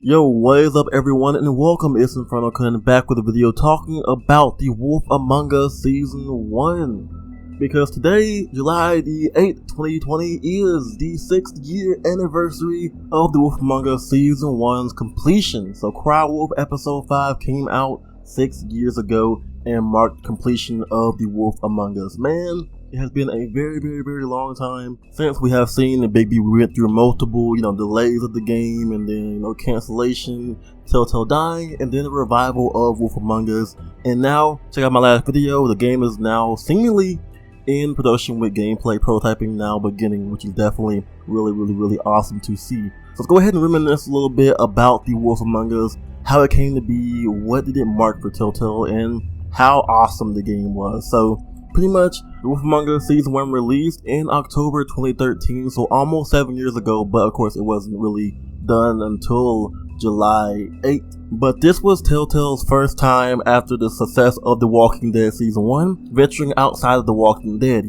Yo, what is up everyone, and welcome, it's Inferno coming back with a video talking about The Wolf Among Us Season 1. Because today, July the 8th, 2020, is the 6th year anniversary of The Wolf Among Us Season 1's completion. So Cry Wolf Episode 5 came out 6 years ago and marked completion of The Wolf Among Us. Man, it has been a very long time since we have seen the baby. We went through multiple, delays of the game, and then, cancellation, Telltale dying, and then the revival of Wolf Among Us. And now, check out my last video, the game is now seemingly in production with gameplay prototyping now beginning, which is definitely really awesome to see. So let's go ahead and reminisce a little bit about The Wolf Among Us, how it came to be, what did it mark for Telltale, and how awesome the game was. So pretty much, The Wolf Among Us Season 1 released in October 2013, so almost 7 years ago, but of course it wasn't really done until July 8th. But this was Telltale's first time after the success of The Walking Dead Season 1, venturing outside of The Walking Dead.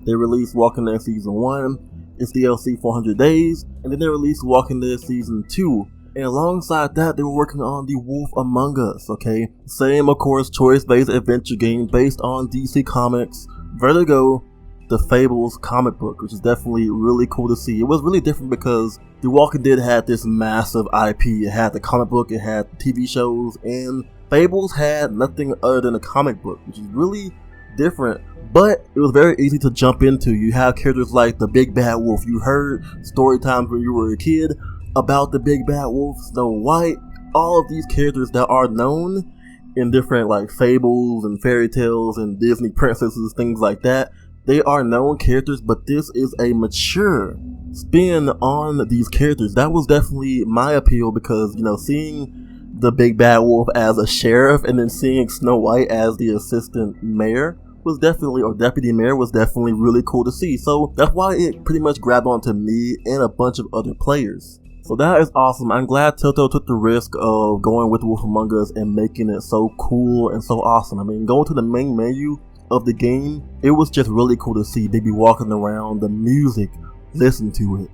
They released Walking Dead Season 1, its DLC 400 Days, and then they released Walking Dead Season 2. And alongside that, they were working on The Wolf Among Us, okay? Same, of course, choice-based adventure game based on DC Comics, Vertigo, the Fables comic book, which is definitely really cool to see. It was really different because The Walking Dead had this massive IP. It had the comic book, it had TV shows, and Fables had nothing other than a comic book, which is really different. But it was very easy to jump into. You have characters like the Big Bad Wolf. You heard story times when you were a kid about the Big Bad Wolf, Snow White, all of these characters that are known in different like fables and fairy tales and Disney princesses, things like that. They are known characters, but this is a mature spin on these characters. That was definitely my appeal because, seeing the Big Bad Wolf as a sheriff and then seeing Snow White as the assistant mayor was definitely, or deputy mayor, was definitely really cool to see. So that's why it pretty much grabbed onto me and a bunch of other players. So that is awesome. I'm glad Telltale took the risk of going with Wolf Among Us and making it so cool and so awesome. I mean, going to the main menu of the game, it was just really cool to see Baby walking around, the music, listen to it.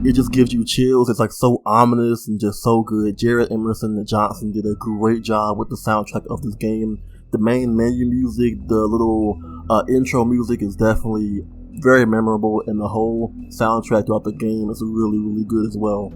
It just gives you chills. It's like so ominous and just so good. Jared Emerson and Johnson did a great job with the soundtrack of this game. The main menu music, the little intro music is definitely very memorable, and the whole soundtrack throughout the game is really good as well.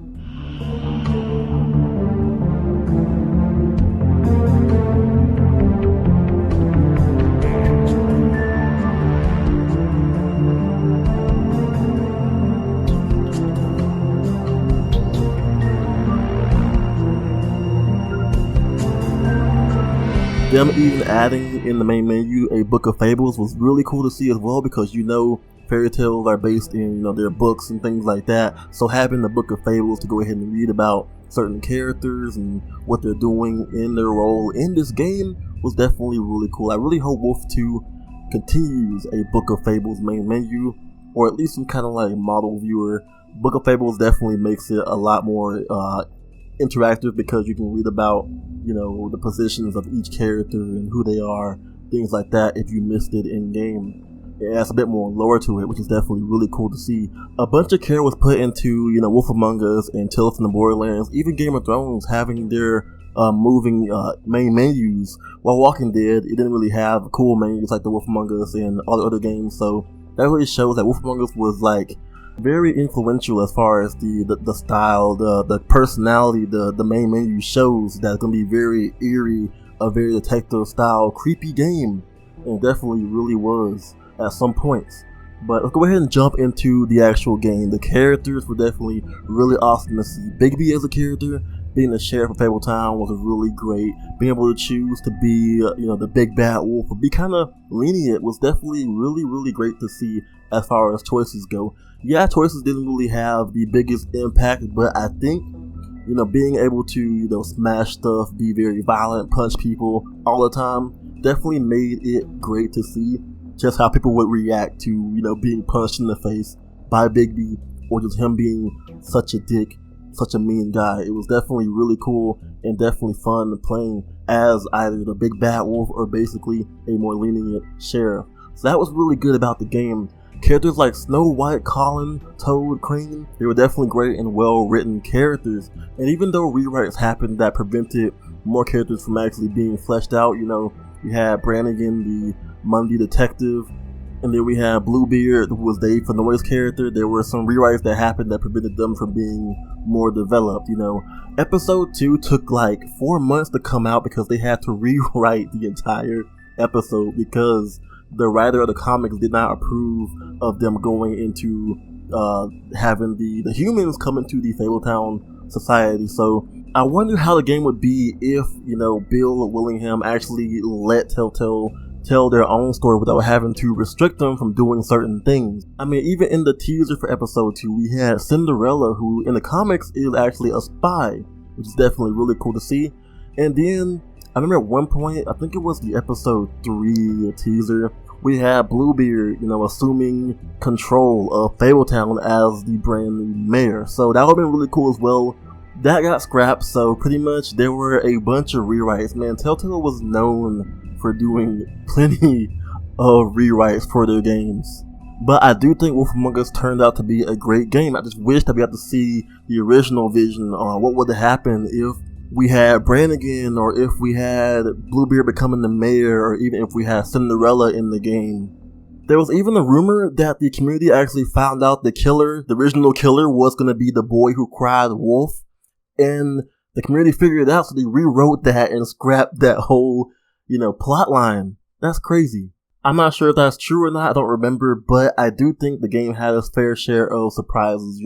Them even adding in the main menu a book of fables was really cool to see as well, because fairy tales are based in their books and things like that. So having the book of fables to go ahead and read about certain characters and what they're doing in their role in this game was definitely really cool. I really hope Wolf 2 continues a book of fables main menu, or at least some kind of like model viewer. Book of Fables definitely makes it a lot more interactive, because you can read about the positions of each character and who they are, things like that. If you missed it in game, it adds a bit more lore to it, which is definitely really cool to see. A bunch of care was put into Wolf Among Us and Tales from the Borderlands, even Game of Thrones having their moving main menus. While Walking Dead, it didn't really have cool menus like the Wolf Among Us and all the other games. So that really shows that Wolf Among Us was like very influential as far as the style, the personality. The main menu shows that it's gonna be very eerie, a very detective style, creepy game, and it definitely really was at some points. But let's go ahead and jump into the actual game. The characters were definitely really awesome to see. Bigby as a character, being the sheriff of Fabletown, was really great. Being able to choose to be, the Big Bad Wolf, or be kind of lenient, was definitely really great to see as far as choices go. Yeah, choices didn't really have the biggest impact, but I think, being able to, smash stuff, be very violent, punch people all the time, definitely made it great to see just how people would react to, being punched in the face by Bigby, or just him being such a dick, such a mean guy. It was definitely really cool and definitely fun playing as either the big bad wolf or basically a more lenient sheriff. So that was really good about the game. Characters like Snow White, Colin, Toad, Crane, they were definitely great and well written characters. And even though rewrites happened that prevented more characters from actually being fleshed out, we had Brannigan, the Monday detective, and then we had Bluebeard, who was Dave Fennoy's character. There were some rewrites that happened that prevented them from being more developed, Episode 2 took like 4 months to come out because they had to rewrite the entire episode because the writer of the comics did not approve of them going into having the humans come into the Fabletown society. So I wonder how the game would be if, Bill Willingham actually let Telltale tell their own story without having to restrict them from doing certain things. I mean, even in the teaser for episode 2, we had Cinderella, who in the comics is actually a spy, which is definitely really cool to see. And then I remember at one point, I think it was the episode 3 teaser, we had Bluebeard, assuming control of Fabletown as the brand new mayor. So that would have been really cool as well. That got scrapped, so pretty much there were a bunch of rewrites. Man, Telltale was known for doing plenty of rewrites for their games. But I do think Wolf Among Us turned out to be a great game. I just wish that we had to see the original vision on what would have happened if we had Brannigan, or if we had Bluebeard becoming the mayor, or even if we had Cinderella in the game. There was even a rumor that the community actually found out the killer, the original killer, was going to be the boy who cried wolf. And the community figured it out, so they rewrote that and scrapped that whole plot line. That's crazy. I'm not sure if that's true or not, I don't remember, but I do think the game had its fair share of surprises,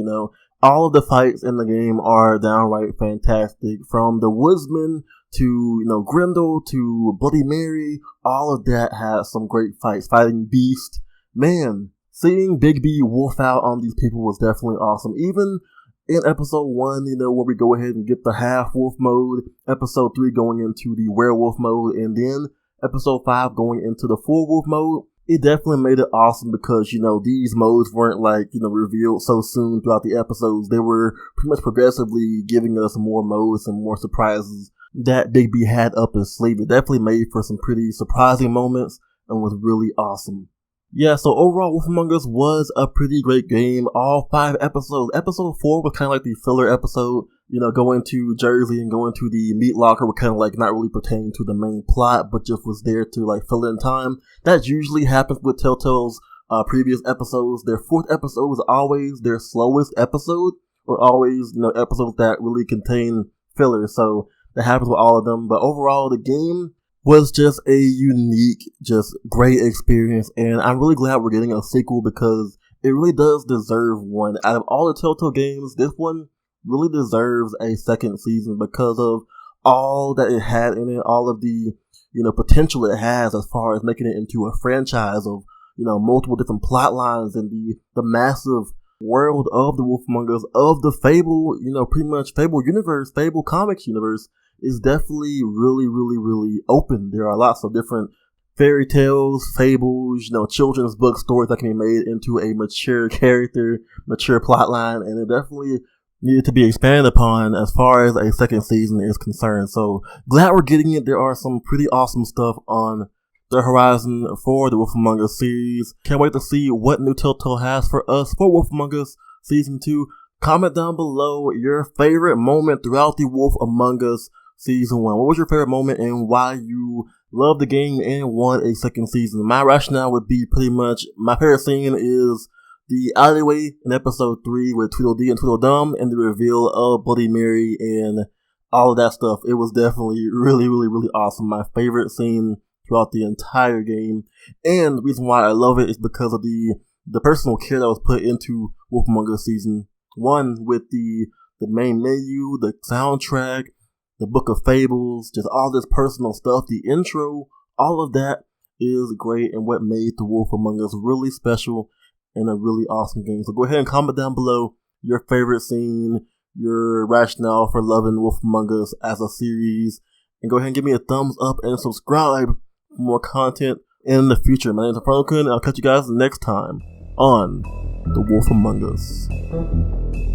All of the fights in the game are downright fantastic, from the woodsman to, Grendel to Bloody Mary. All of that has some great fights. Fighting Beast. Man, seeing Big B wolf out on these people was definitely awesome. Even in episode 1, where we go ahead and get the half-wolf mode, episode 3 going into the werewolf mode, and then episode 5 going into the full-wolf mode, it definitely made it awesome because, these modes weren't revealed so soon throughout the episodes. They were pretty much progressively giving us more modes and more surprises that Big B had up his sleeve. It definitely made for some pretty surprising moments and was really awesome. Yeah, so overall, Wolf Among Us was a pretty great game. All 5 episodes. Episode 4 was kind of like the filler episode. Going to Jersey and going to the meat locker were kind of like not really pertaining to the main plot, but just was there to fill in time. That usually happens with Telltale's previous episodes. Their 4th episode was always their slowest episode, or always, episodes that really contain filler. So that happens with all of them. But overall, the game was just a unique, just great experience, and I'm really glad we're getting a sequel because it really does deserve one. Out of all the Telltale games, this one really deserves a second season because of all that it had in it, all of the, potential it has as far as making it into a franchise of, multiple different plot lines and the massive world of the Wolf Among Us, of the Fable, pretty much Fable universe, Fable comics universe, is definitely really, really, really open. There are lots of different fairy tales, fables, children's book stories that can be made into a mature character, mature plotline, and it definitely needed to be expanded upon as far as a second season is concerned. So glad we're getting it. There are some pretty awesome stuff on the horizon for the Wolf Among Us series. Can't wait to see what new Telltale has for us for Wolf Among Us Season 2. Comment down below your favorite moment throughout the Wolf Among Us Season 1. What was your favorite moment and why you love the game and want a second season? My rationale would be pretty much, my favorite scene is the alleyway in episode 3 with Tweedledee and Tweedledum and the reveal of Bloody Mary and all of that stuff. It was definitely really, really, really awesome. My favorite scene throughout the entire game. And the reason why I love it is because of the personal care that was put into Wolf Among Us Season 1 with the main menu, the soundtrack, the Book of Fables, just all this personal stuff, the intro, all of that is great and what made The Wolf Among Us really special and a really awesome game. So go ahead and comment down below your favorite scene, your rationale for loving Wolf Among Us as a series, and go ahead and give me a thumbs up and subscribe for more content in the future. My name is Franklin, and I'll catch you guys next time on The Wolf Among Us.